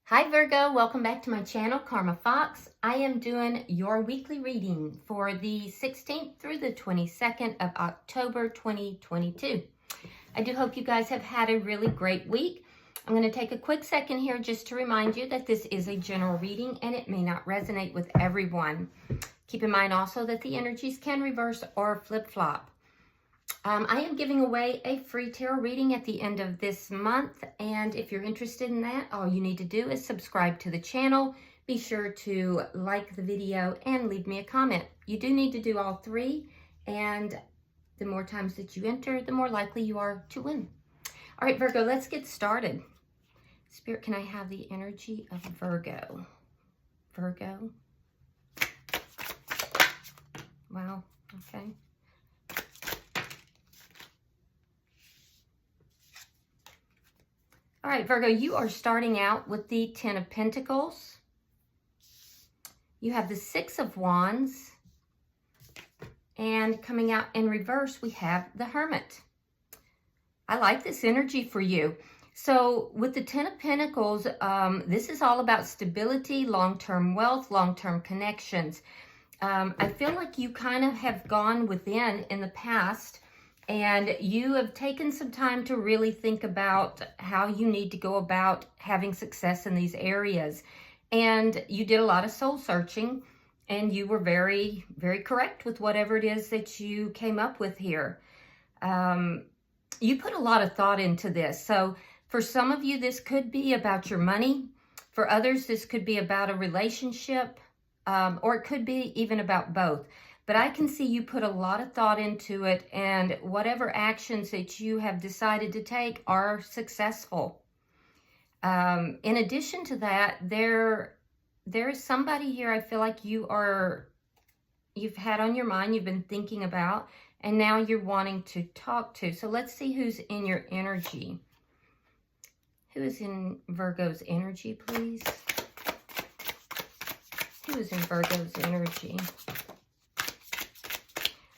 Hi Virgo, welcome back to my channel, Karma Fox. I am doing your weekly reading for the 16th through the 22nd of October 2022. I do hope you guys have had a really great week. I'm going to take a quick second here just to remind you that this is a general reading and it may not resonate with everyone. Keep in mind also that the energies can reverse or flip-flop. I am giving away a free tarot reading at the end of this month, and if you're interested in that, all you need to do is subscribe to the channel. Be sure to like the video and leave me a comment. You do need to do all three, and the more times that you enter, the more likely you are to win. All right, Virgo, let's get started. Spirit, can I have the energy of Virgo? Virgo. Wow, okay. All right, Virgo, you are starting out with the Ten of Pentacles. You have the Six of Wands. And coming out in reverse, we have the Hermit. I like this energy for you. So with the Ten of Pentacles, this is all about stability, long-term wealth, long-term connections. I feel like you kind of have gone within in the past, and you have taken some time to really think about how you need to go about having success in these areas. And you did a lot of soul searching, and you were very, very correct with whatever it is that you came up with here. You put a lot of thought into this. So for some of you, this could be about your money. For others, this could be about a relationship, or it could be even about both. But I can see you put a lot of thought into it, and whatever actions that you have decided to take are successful. In addition to that, there is somebody here I feel like you've had on your mind, you've been thinking about, and now you're wanting to talk to. So let's see who's in your energy. Who is in Virgo's energy, please? Who is in Virgo's energy?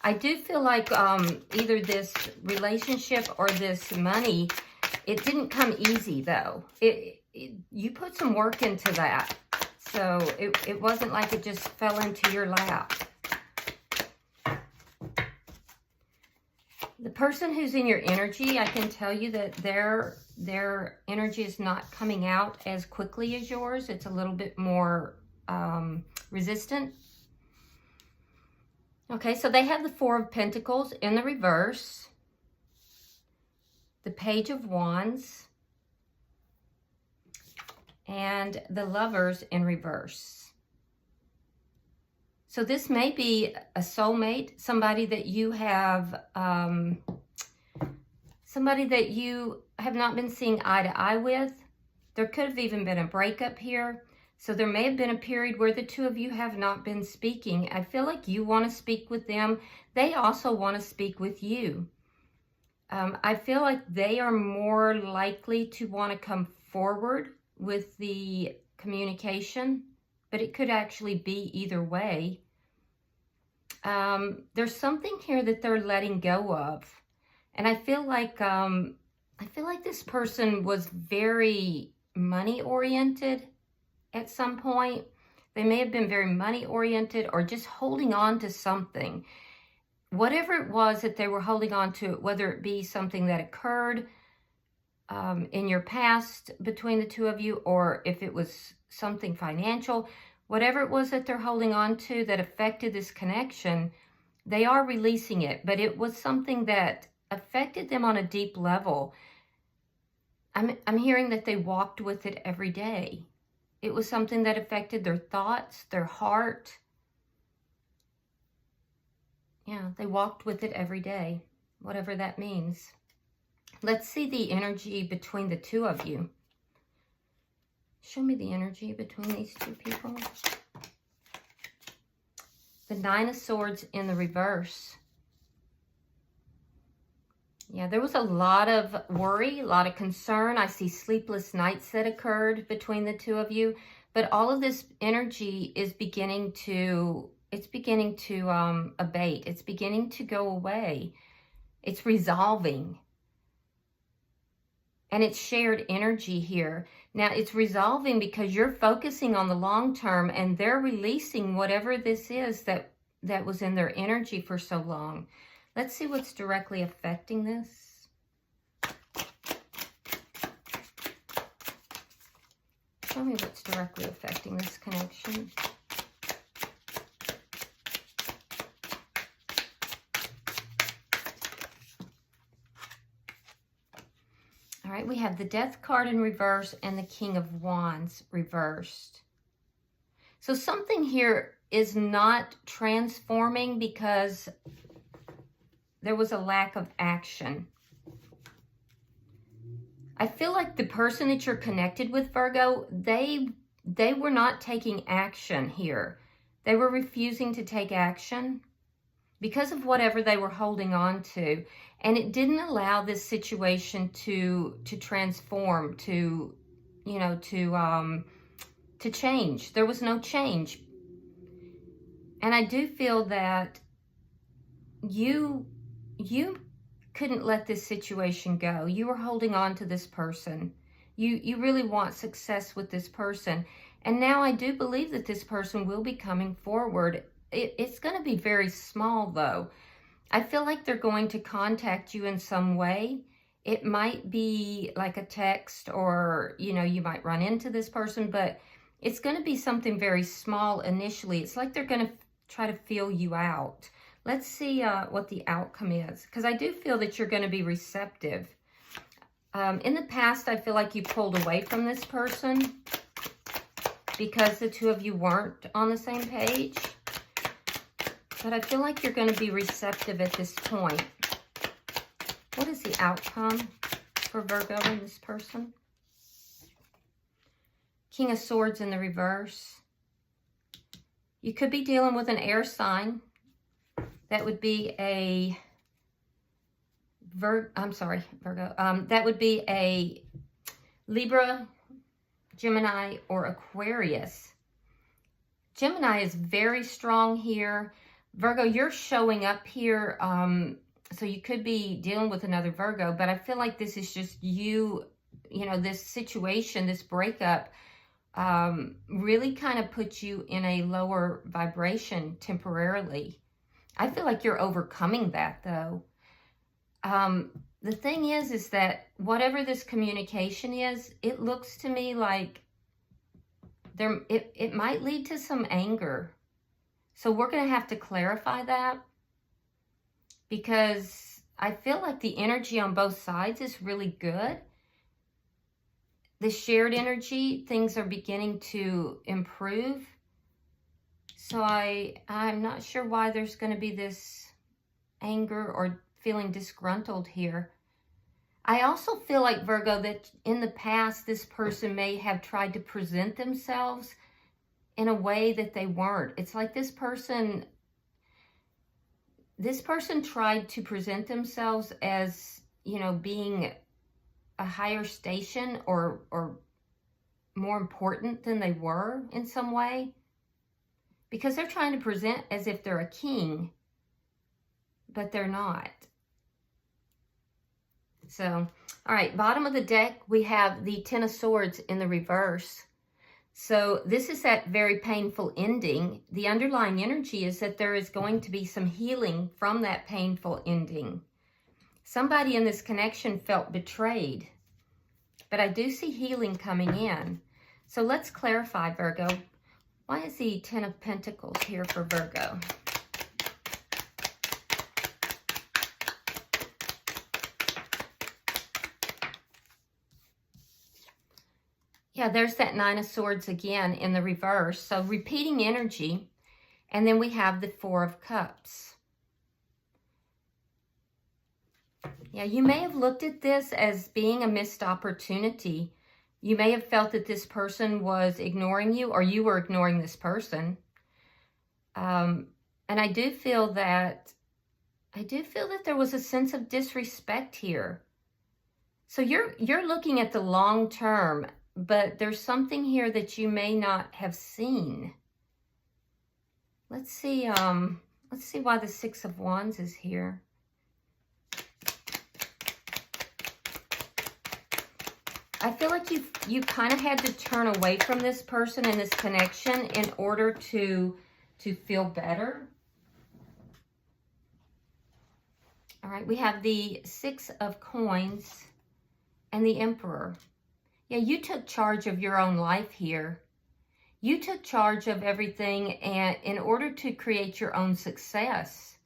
I do feel like either this relationship or this money, it didn't come easy though. You put some work into that. So it wasn't like it just fell into your lap. The person who's in your energy, I can tell you that their energy is not coming out as quickly as yours. It's a little bit more resistant. Okay, so they have the Four of Pentacles in the reverse, the Page of Wands, and the Lovers in reverse. So this may be a soulmate, somebody that you have not been seeing eye to eye with. There could have even been a breakup here. So there may have been a period where the two of you have not been speaking. I feel like you want to speak with them. They also want to speak with you. I feel like they are more likely to want to come forward with the communication, but it could actually be either way. There's something here that they're letting go of. And I feel like this person was very money oriented. At some point, they may have been very money-oriented or just holding on to something. Whatever it was that they were holding on to, whether it be something that occurred in your past between the two of you, or if it was something financial, whatever it was that they're holding on to that affected this connection, they are releasing it. But it was something that affected them on a deep level. I'm hearing that they walked with it every day. It was something that affected their thoughts, their heart. Yeah, they walked with it every day, whatever that means. Let's see the energy between the two of you. Show me the energy between these two people. The Nine of Swords in the reverse. Yeah, there was a lot of worry, a lot of concern. I see sleepless nights that occurred between the two of you. But all of this energy is beginning to abate. It's beginning to go away. It's resolving. And it's shared energy here. Now, it's resolving because you're focusing on the long term and they're releasing whatever this is that was in their energy for so long. Let's see what's directly affecting this. Show me what's directly affecting this connection. All right, we have the Death card in reverse and the King of Wands reversed. So something here is not transforming because there was a lack of action. I feel like the person that you're connected with, Virgo, they were not taking action here. They were refusing to take action because of whatever they were holding on to. And it didn't allow this situation to transform, to change. There was no change. And I do feel that you couldn't let this situation go. You were holding on to this person. You really want success with this person. And now I do believe that this person will be coming forward. It's going to be very small, though. I feel like they're going to contact you in some way. It might be like a text, or, you might run into this person, but it's going to be something very small initially. It's like they're going to try to feel you out. Let's see what the outcome is, because I do feel that you're going to be receptive. In the past, I feel like you pulled away from this person because the two of you weren't on the same page. But I feel like you're going to be receptive at this point. What is the outcome for Virgo and this person? King of Swords in the reverse. You could be dealing with an air sign. That would be a Virgo. That would be a Libra, Gemini, or Aquarius. Gemini is very strong here. Virgo, you're showing up here, so you could be dealing with another Virgo, but I feel like this is just you, this situation, this breakup, really kind of puts you in a lower vibration temporarily. I feel like you're overcoming that, though. The thing is that whatever this communication is, it looks to me like it might lead to some anger. So we're going to have to clarify that, because I feel like the energy on both sides is really good. The shared energy, things are beginning to improve. So I'm not sure why there's going to be this anger or feeling disgruntled here. I also feel like, Virgo, that in the past, this person may have tried to present themselves in a way that they weren't. It's like this person tried to present themselves as, being a higher station or more important than they were in some way, because they're trying to present as if they're a king, but they're not. So, all right, bottom of the deck, we have the Ten of Swords in the reverse. So this is that very painful ending. The underlying energy is that there is going to be some healing from that painful ending. Somebody in this connection felt betrayed, but I do see healing coming in. So let's clarify, Virgo. Why is the Ten of Pentacles here for Virgo? Yeah, there's that Nine of Swords again in the reverse. So repeating energy. And then we have the Four of Cups. Yeah, you may have looked at this as being a missed opportunity. You may have felt that this person was ignoring you, or you were ignoring this person. And I do feel that there was a sense of disrespect here. So you're looking at the long term, but there's something here that you may not have seen. Let's see why the Six of Wands is here. I feel like you kind of had to turn away from this person and this connection in order to feel better. All right, we have the Six of Coins and the Emperor. Yeah, you took charge of your own life here. You took charge of everything and in order to create your own success.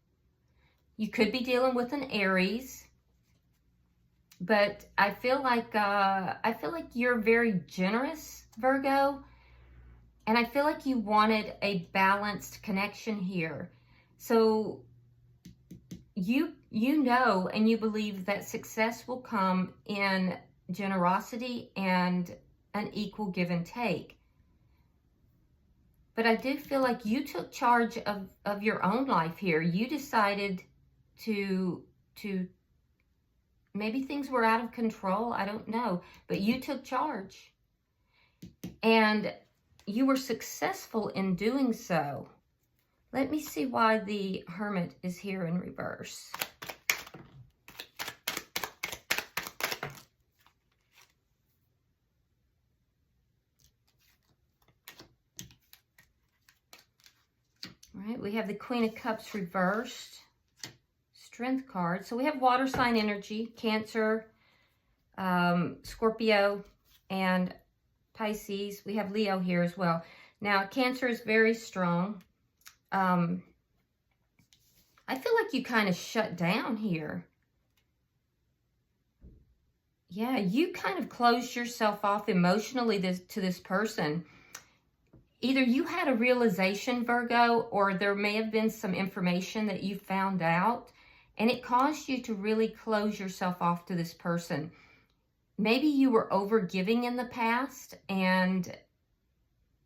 You could be dealing with an Aries, but I feel like you're very generous, Virgo, and I feel like you wanted a balanced connection here. So you know and you believe that success will come in generosity and an equal give and take. But I do feel like you took charge of your own life here. You decided to maybe things were out of control, I don't know, but you took charge. And you were successful in doing so. Let me see why the Hermit is here in reverse. All right, we have the Queen of Cups reversed. Strength card. So we have water sign energy, Cancer, Scorpio, and Pisces. We have Leo here as well. Now, Cancer is very strong. I feel like you kind of shut down here. Yeah, you kind of closed yourself off emotionally to this person. Either you had a realization, Virgo, or there may have been some information that you found out, and it caused you to really close yourself off to this person. Maybe you were overgiving in the past, and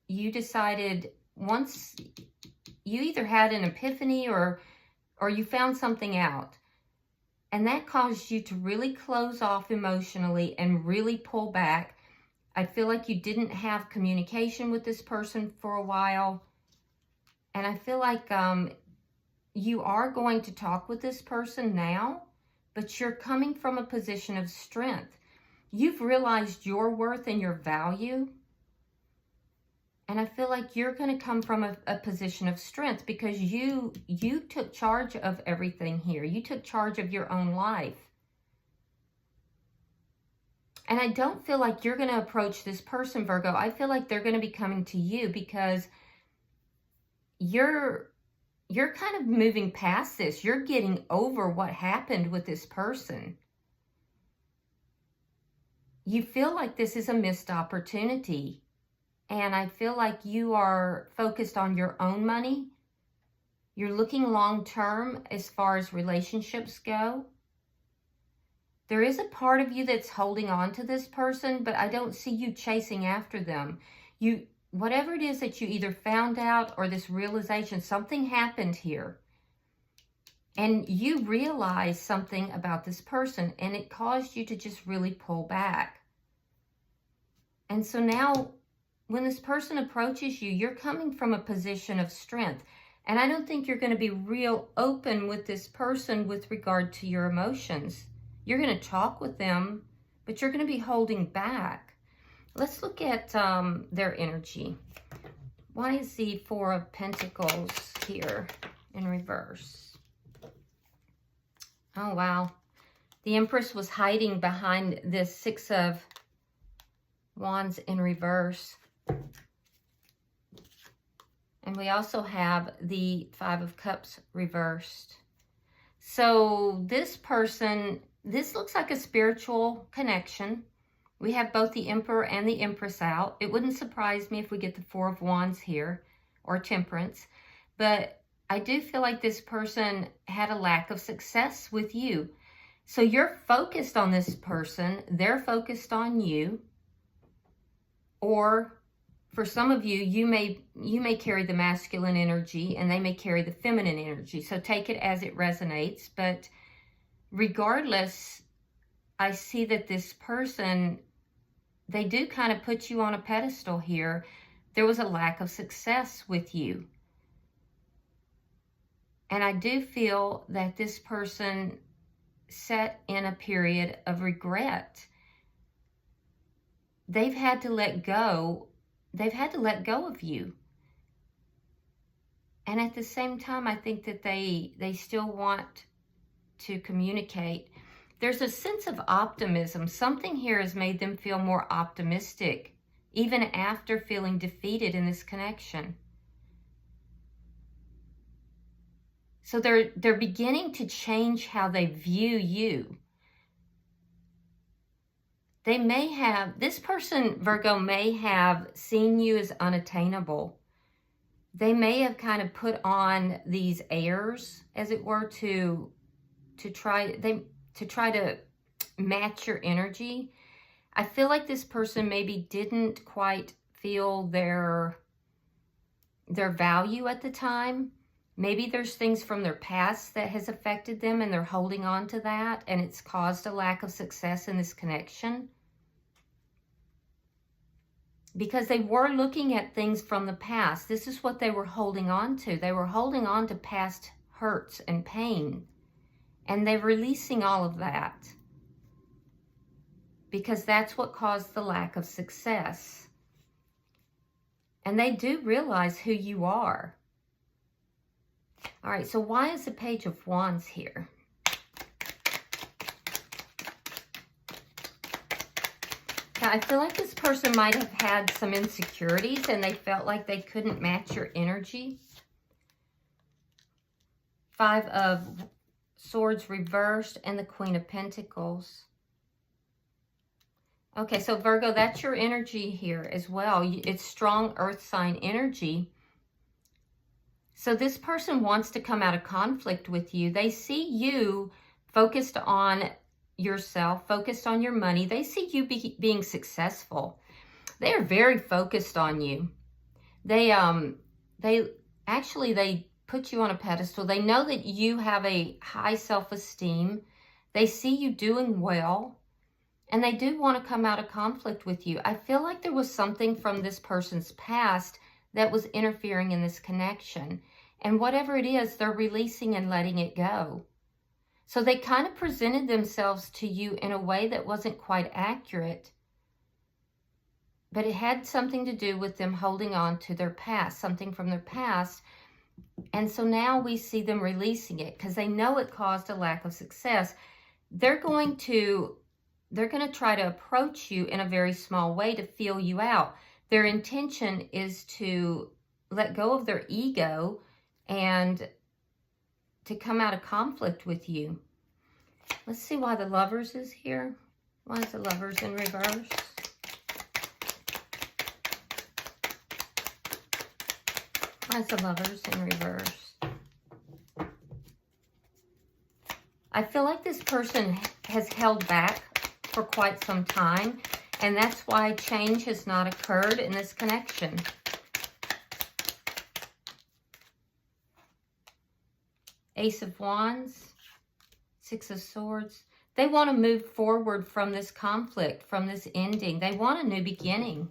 you decided once you either had an epiphany or you found something out, and that caused you to really close off emotionally and really pull back. I feel like you didn't have communication with this person for a while, and I feel like you are going to talk with this person now, but you're coming from a position of strength. You've realized your worth and your value, and I feel like you're going to come from a position of strength because you took charge of everything here. You took charge of your own life. And I don't feel like you're going to approach this person, Virgo. I feel like they're going to be coming to you because you're kind of moving past this. You're getting over what happened with this person. You feel like this is a missed opportunity. And I feel like you are focused on your own money. You're looking long term as far as relationships go. There is a part of you that's holding on to this person, but I don't see you chasing after them. Whatever it is that you either found out or this realization, something happened here. And you realized something about this person, and it caused you to just really pull back. And so now, when this person approaches you, you're coming from a position of strength. And I don't think you're going to be real open with this person with regard to your emotions. You're going to talk with them, but you're going to be holding back. Let's look at their energy. Why is the Four of Pentacles here in reverse? Oh, wow. The Empress was hiding behind this Six of Wands in reverse. And we also have the Five of Cups reversed. So this person, this looks like a spiritual connection. We have both the Emperor and the Empress out. It wouldn't surprise me if we get the Four of Wands here, or Temperance. But I do feel like this person had a lack of success with you. So you're focused on this person. They're focused on you. Or for some of you, you may carry the masculine energy and they may carry the feminine energy. So take it as it resonates. But regardless, I see that this person, they do kind of put you on a pedestal here. There was a lack of success with you. And I do feel that this person sat in a period of regret. they've had to let go. They've had to let go of you. And at the same time, I think that they still want to communicate. There's a sense of optimism. Something here has made them feel more optimistic, even after feeling defeated in this connection. So they're beginning to change how they view you. They may have, this person, Virgo, may have seen you as unattainable. They may have kind of put on these airs, as it were, to try to match your energy. I feel like this person maybe didn't quite feel their value at the time. Maybe there's things from their past that has affected them and they're holding on to that, and it's caused a lack of success in this connection. Because they were looking at things from the past. This is what they were holding on to. They were holding on to past hurts and pain. And they're releasing all of that. Because that's what caused the lack of success. And they do realize who you are. All right, so why is the Page of Wands here? Now, I feel like this person might have had some insecurities and they felt like they couldn't match your energy. 5 of Swords reversed and the Queen of Pentacles. Okay, so Virgo, that's your energy here as well. It's strong earth sign energy. So this person wants to come out of conflict with you. They see you focused on yourself, focused on your money. They see you being successful. They are very focused on you. They put you on a pedestal. They know that you have a high self-esteem. They see you doing well, and they do want to come out of conflict with you. I feel like there was something from this person's past that was interfering in this connection. And whatever it is, they're releasing and letting it go. So they kind of presented themselves to you in a way that wasn't quite accurate. But it had something to do with them holding on to their past, something from their past. And so now we see them releasing it because they know it caused a lack of success. They're going to try to approach you in a very small way to feel you out. Their intention is to let go of their ego and to come out of conflict with you. Let's see why the Lovers is here. Why is the Lovers in reverse? Why is the Lovers in reverse? I feel like this person has held back for quite some time, and that's why change has not occurred in this connection. Ace of Wands, 6 of Swords. They want to move forward from this conflict, from this ending. They want a new beginning.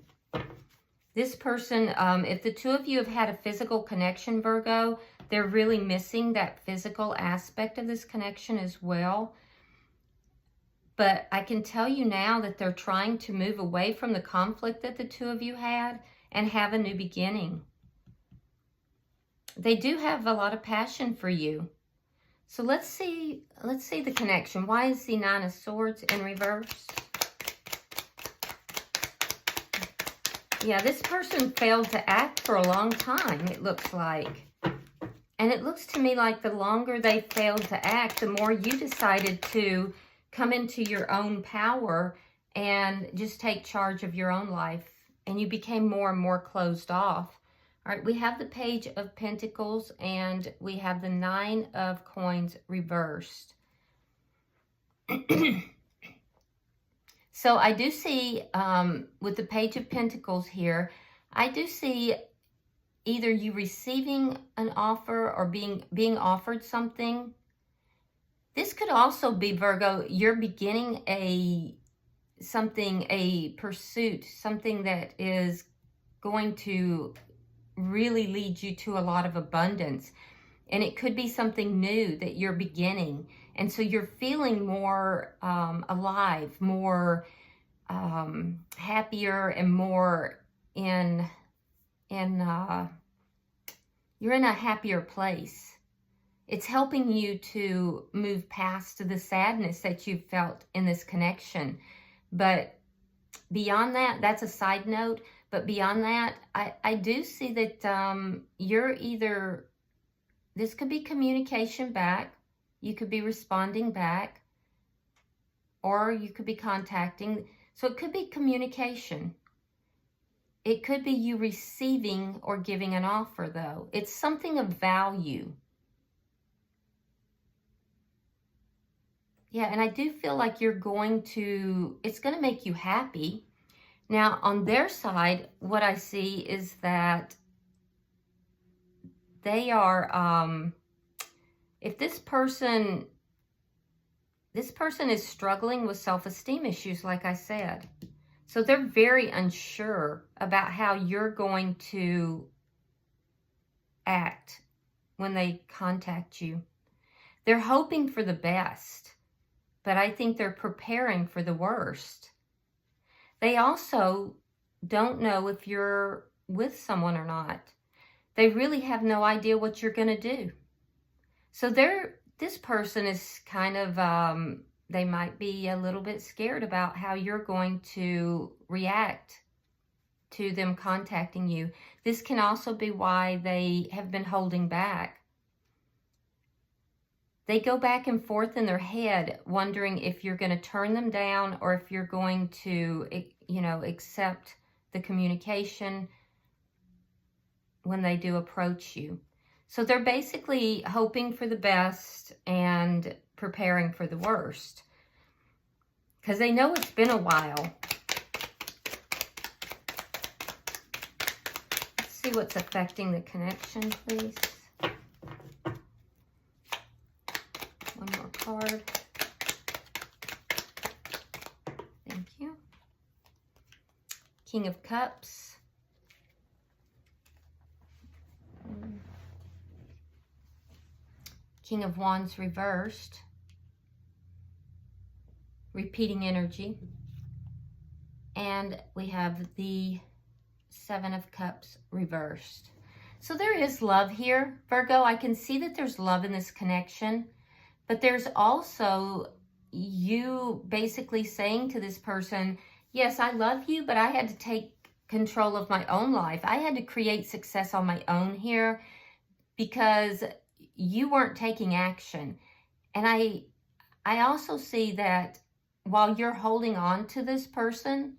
This person, if the two of you have had a physical connection, Virgo, they're really missing that physical aspect of this connection as well. But I can tell you now that they're trying to move away from the conflict that the two of you had and have a new beginning. They do have a lot of passion for you. So let's see the connection. Why is the 9 of Swords in reverse? Yeah, this person failed to act for a long time, it looks like. And it looks to me like the longer they failed to act, the more you decided to come into your own power and just take charge of your own life. And you became more and more closed off. All right, we have the Page of Pentacles and we have the 9 of Coins reversed. So I do see, with the Page of Pentacles here, I do see either you receiving an offer or being offered something. This could also be, Virgo, you're beginning a pursuit, something that is going to really lead you to a lot of abundance. And it could be something new that you're beginning. And so you're feeling more alive, more happier and more you're in a happier place. It's helping you to move past the sadness that you felt in this connection. But beyond that, that's a side note. But beyond that, I do see that you're either, this could be communication back, you could be responding back, or you could be contacting. So it could be communication. It could be you receiving or giving an offer, though. It's something of value. Yeah, and I do feel like you're going to, it's going to make you happy. Now, on their side, what I see is that they are, if this person is struggling with self-esteem issues, like I said. So they're very unsure about how you're going to act when they contact you. They're hoping for the best, but I think they're preparing for the worst. They also don't know if you're with someone or not. They really have no idea what you're going to do. So this person is kind of, they might be a little bit scared about how you're going to react to them contacting you. This can also be why they have been holding back. They go back and forth in their head, wondering if you're going to turn them down or if you're going to, accept the communication when they do approach you. So they're basically hoping for the best and preparing for the worst, because they know it's been a while. Let's see what's affecting the connection, please. One more card. Thank you. King of Cups. King of Wands reversed. Repeating energy. And we have the Seven of Cups reversed. So there is love here, Virgo. I can see that there's love in this connection. But there's also you basically saying to this person, yes, I love you, but I had to take control of my own life. I had to create success on my own here because you weren't taking action. And I also see that while you're holding on to this person,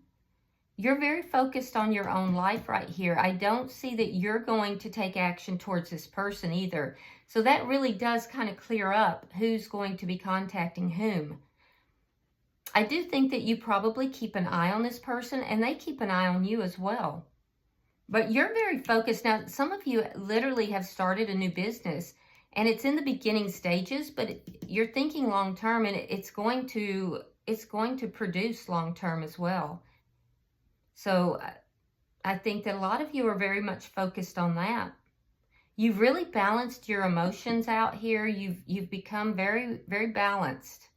you're very focused on your own life right here. I don't see that you're going to take action towards this person either. So that really does kind of clear up who's going to be contacting whom. I do think that you probably keep an eye on this person and they keep an eye on you as well. But you're very focused. Now, some of you literally have started a new business and it's in the beginning stages, but you're thinking long term, and it's going to produce long term as well. So I think that a lot of you are very much focused on that. You've really balanced your emotions out here. You've become very, very balanced.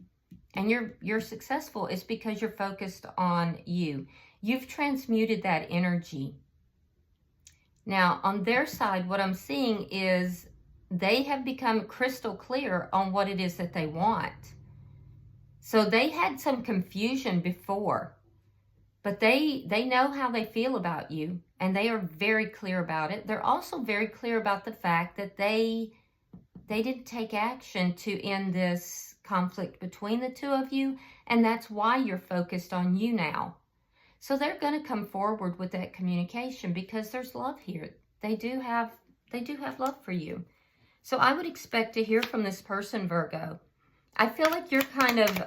And you're successful. It's because you're focused on you. You've transmuted that energy. Now, on their side, what I'm seeing is they have become crystal clear on what it is that they want. So they had some confusion before, but they know how they feel about you, and they are very clear about it. They're also very clear about the fact that they didn't take action to end this conflict between the two of you, and that's why you're focused on you now. So they're going to come forward with that communication because there's love here. They do have love for you. So I would expect to hear from this person, Virgo. I feel like you're kind of,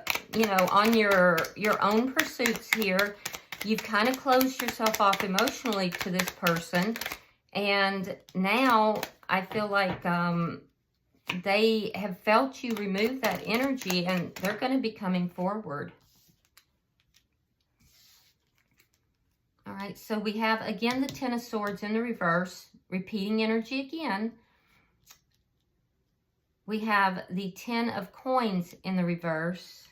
on your own pursuits here. You've kind of closed yourself off emotionally to this person. And now I feel like they have felt you remove that energy, and they're going to be coming forward. All right, so we have, again, the Ten of Swords in the reverse, repeating energy again. We have the Ten of Coins in the reverse,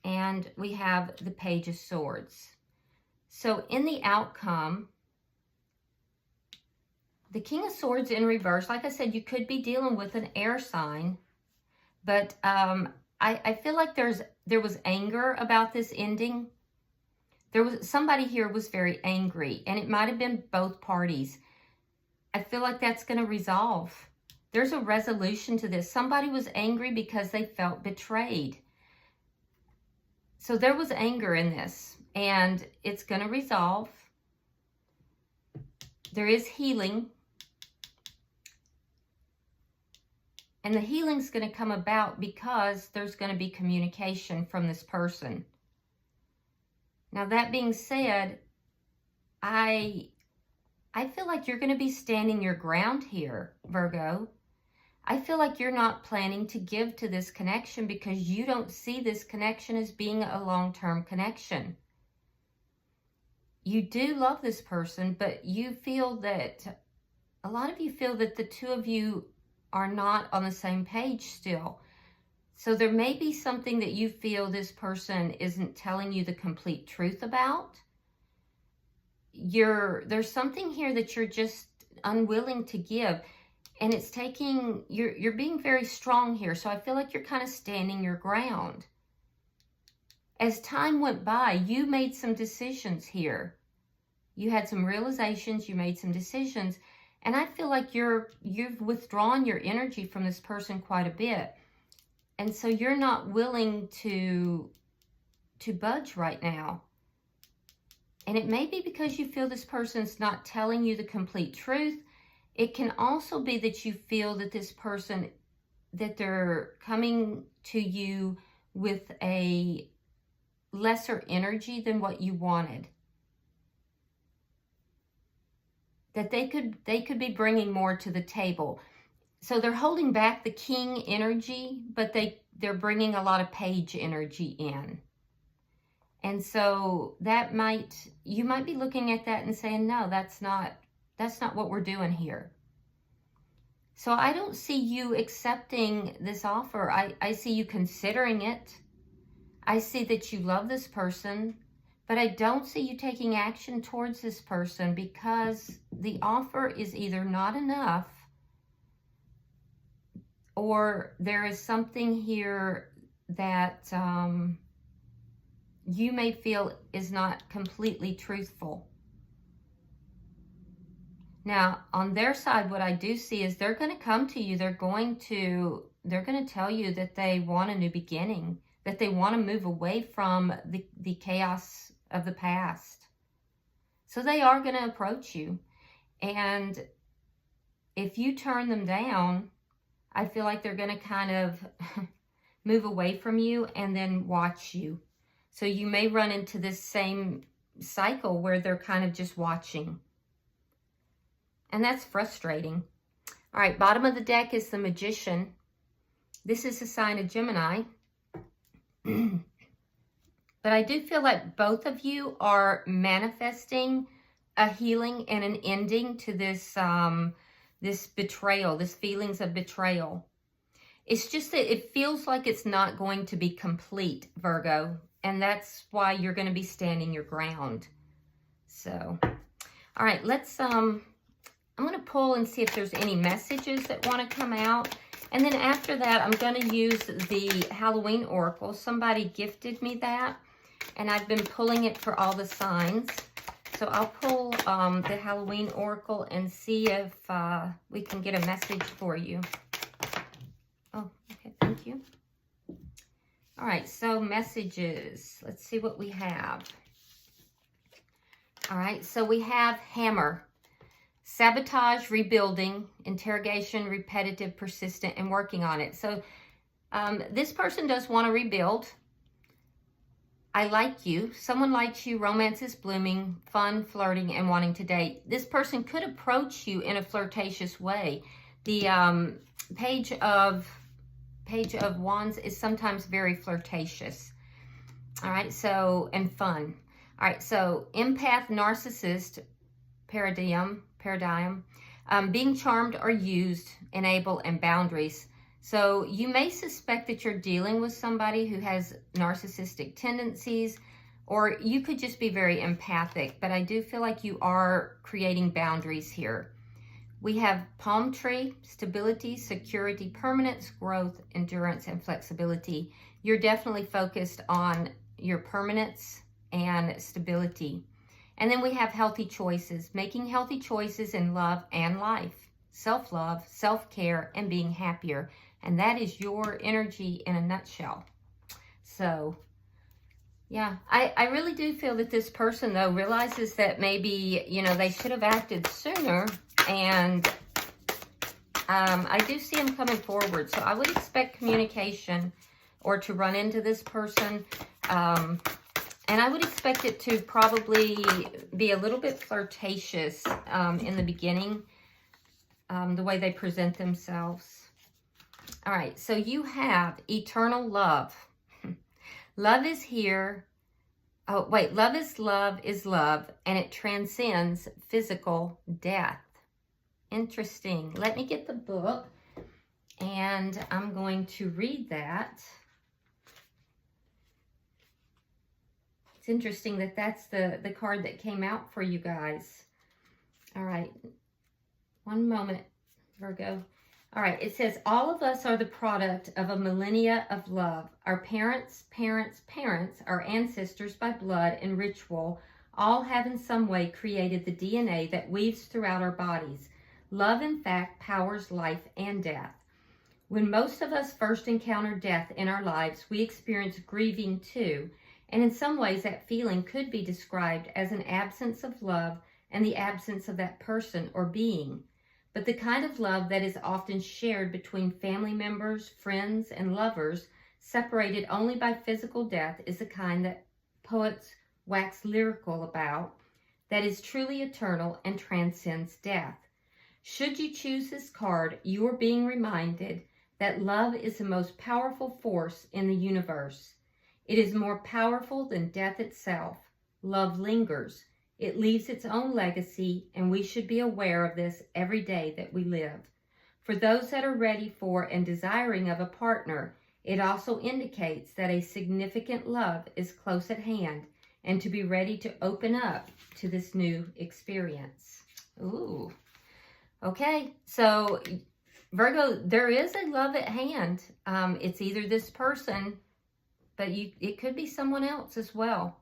and we have the Page of Swords. So in the outcome, the King of Swords in reverse, like I said, you could be dealing with an air sign, but I feel like there was anger about this ending. Somebody here was very angry, and it might have been both parties. I feel like that's going to resolve. There's a resolution to this. Somebody was angry because they felt betrayed. So there was anger in this, and it's going to resolve. There is healing. And the healing's going to come about because there's going to be communication from this person. Now, that being said, I feel like you're going to be standing your ground here, Virgo. I feel like you're not planning to give to this connection because you don't see this connection as being a long-term connection. You do love this person, but you feel that, a lot of you feel that the two of you are not on the same page still. So there may be something that you feel this person isn't telling you the complete truth about. There's something here that you're just unwilling to give, and it's taking, you're being very strong here. So I feel like you're kind of standing your ground. As time went by, you made some decisions here. You had some realizations, you made some decisions, and I feel like you've withdrawn your energy from this person quite a bit. And so you're not willing to budge right now. And it may be because you feel this person's not telling you the complete truth. It can also be that you feel that this person, that they're coming to you with a lesser energy than what you wanted. That they could be bringing more to the table. So they're holding back the King energy, but they're bringing a lot of Page energy in. And so you might be looking at that and saying, no, that's not what we're doing here. So I don't see you accepting this offer. I see you considering it. I see that you love this person, but I don't see you taking action towards this person because the offer is either not enough, or there is something here that you may feel is not completely truthful. Now, on their side, what I do see is they're going to come to you. They're going to tell you that they want a new beginning, that they want to move away from the chaos of the past. So they are going to approach you. And if you turn them down, I feel like they're going to kind of move away from you and then watch you. So you may run into this same cycle where they're kind of just watching. And that's frustrating. All right, bottom of the deck is the Magician. This is a sign of Gemini. But I do feel like both of you are manifesting a healing and an ending to this this betrayal, this feelings of betrayal. It's just that it feels like it's not going to be complete, Virgo. And that's why you're going to be standing your ground. So, all right, let's, I'm going to pull and see if there's any messages that want to come out. And then after that, I'm going to use the Halloween Oracle. Somebody gifted me that, and I've been pulling it for all the signs. So I'll pull the Halloween Oracle and see if we can get a message for you. Oh, okay, thank you. All right, so messages. Let's see what we have. All right, so we have Hammer. Sabotage, rebuilding, interrogation, repetitive, persistent, and working on it. So this person does want to rebuild. I like you. Someone likes you. Romance is blooming. Fun, flirting, and wanting to date. This person could approach you in a flirtatious way. The Page of Wands is sometimes very flirtatious. All right, so, and fun. All right, so empath, narcissist, paradigm, being charmed or used, enable, and boundaries. So you may suspect that you're dealing with somebody who has narcissistic tendencies, or you could just be very empathic, but I do feel like you are creating boundaries here. We have palm tree, stability, security, permanence, growth, endurance, and flexibility. You're definitely focused on your permanence and stability. And then we have healthy choices, making healthy choices in love and life, self-love, self-care, and being happier. And that is your energy in a nutshell. So, yeah, I really do feel that this person, though, realizes that maybe, you know, they should have acted sooner. And I do see them coming forward. So I would expect communication or to run into this person. And I would expect it to probably be a little bit flirtatious in the beginning, the way they present themselves. All right, so you have eternal love. Love is here. Oh, wait, love is love, and it transcends physical death. Interesting. Let me get the book, and I'm going to read that. It's interesting that that's the card that came out for you guys. All right. One moment, Virgo. All right. It says, all of us are the product of a millennia of love. Our parents, our ancestors by blood and ritual, all have in some way created the DNA that weaves throughout our bodies. Love, in fact, powers life and death. When most of us first encounter death in our lives, we experience grieving too. And in some ways, that feeling could be described as an absence of love and the absence of that person or being. But the kind of love that is often shared between family members, friends, and lovers, separated only by physical death, is the kind that poets wax lyrical about, that is truly eternal and transcends death. Should you choose this card, you are being reminded that love is the most powerful force in the universe. It is more powerful than death itself. Love lingers. It leaves its own legacy, and we should be aware of this every day that we live. For those that are ready for and desiring of a partner, it also indicates that a significant love is close at hand and to be ready to open up to this new experience. Ooh. Okay, so Virgo, there is a love at hand. It's either this person, but it could be someone else as well.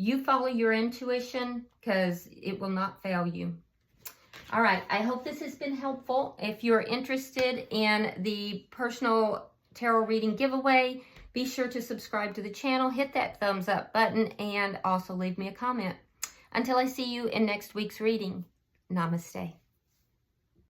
You follow your intuition because it will not fail you. All right, I hope this has been helpful. If you're interested in the personal tarot reading giveaway, be sure to subscribe to the channel, hit that thumbs up button, and also leave me a comment. Until I see you in next week's reading, namaste.